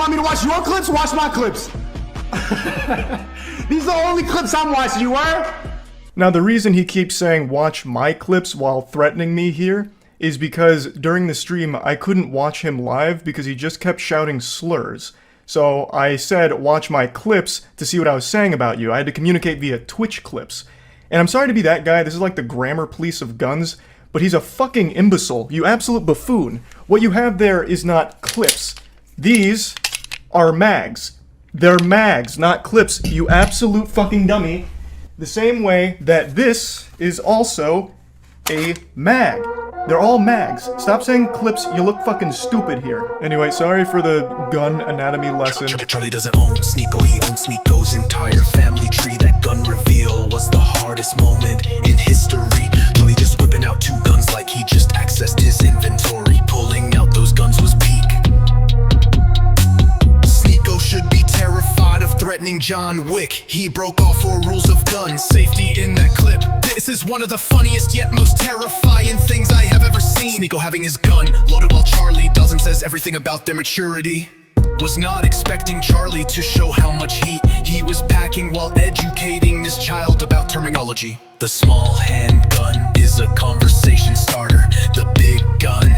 want me to watch your clips? Watch my clips. These are the only clips I'm watching, you were? Now, the reason he keeps saying watch my clips while threatening me here is because during the stream I couldn't watch him live because he just kept shouting slurs. So I said watch my clips to see what I was saying about you. I had to communicate via Twitch clips. And I'm sorry to be that guy, this is like the grammar police of guns, but he's a fucking imbecile, you absolute buffoon. What you have there is not clips. These are mags. They're mags, not clips, you absolute fucking dummy. The same way that this is also a mag. They're all mags. Stop saying clips, you look fucking stupid here. Anyway, sorry for the gun anatomy lesson. Charlie doesn't own Sneeko, he owns Sneeko's entire family tree. That gun reveal was the hardest moment in history. Charlie just whipping out 2 guns like he just accessed his inventory. Pulling out those guns was peak. Sneeko should be terrified of threatening John Wick. He broke all 4 rules of gun safety in that clip. This is one of the funniest yet most terrifying things I have ever seen. Sneeko having his gun loaded while Charlie doesn't says everything about their maturity. Was not expecting Charlie to show how much heat he was packing while educating this child about terminology. The small handgun is a conversation starter. The big gun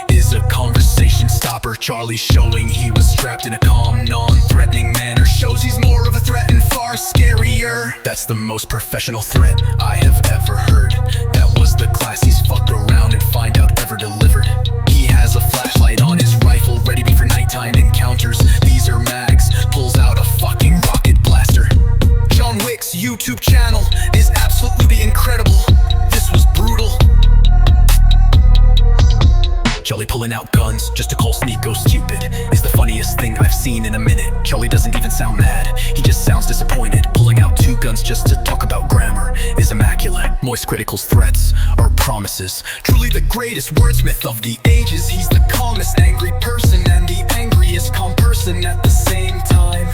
is a conversation stopper. Charlie showing he was strapped in a calm, non-threatening manner shows he's more of a threat and far scarier. That's the most professional threat I have ever heard. That was the classiest fuck around and find out ever delivered. He has a flashlight on his rifle ready for nighttime encounters. These are mags, pulls out a fucking rocket blaster. John Wick's YouTube channel is absolutely incredible. This was brutal. Charlie pulling out guns just to call Sneeko stupid is the funniest thing I've seen in a minute. Charlie doesn't even sound mad, he just sounds disappointed. Pulling out 2 guns just to talk about grammar is immaculate. Moist Critical's threats are promises. Truly the greatest wordsmith of the ages. He's the calmest angry person and the angriest calm person at the same time.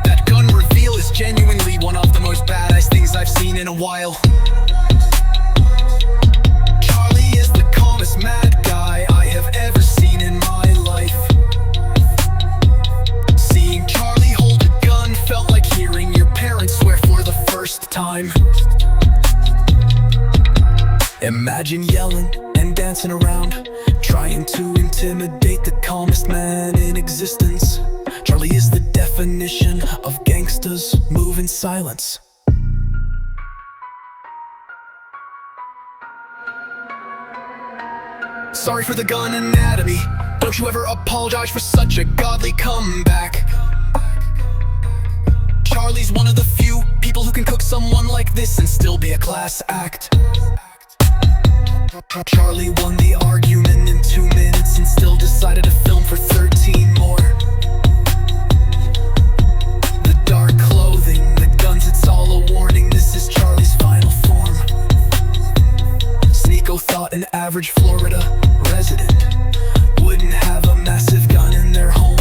That gun reveal is genuinely one of the most badass things I've seen in a while. Charlie is the calmest mad guy I have ever seen in my life. Seeing Charlie hold a gun felt like hearing your parents swear for the first time. Imagine yelling and dancing around, trying to intimidate the calmest man in existence. Charlie is the definition of gangsters move in silence. Sorry for the gun anatomy. Don't you ever apologize for such a godly comeback. Charlie's one of the few people who can cook someone like this and still be a class act. Charlie won the argument in 2 minutes and still decided to film for 13 more. The dark clothing, the guns, it's all a warning. This is Charlie's final form. Sneeko thought an average Florida resident wouldn't have a massive gun in their home.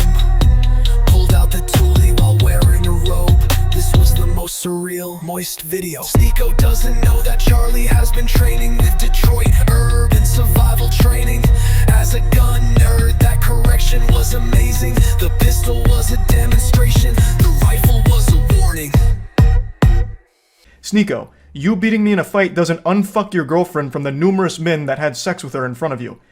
Pulled out the toolie while wearing a robe. This was the most surreal, moist video. Sneeko doesn't know that Charlie has been training with Detroit urban survival training. As a gun nerd, that correction was amazing. The pistol was a demonstration, the rifle was a warning. Sneeko, you beating me in a fight doesn't unfuck your girlfriend from the numerous men that had sex with her in front of you.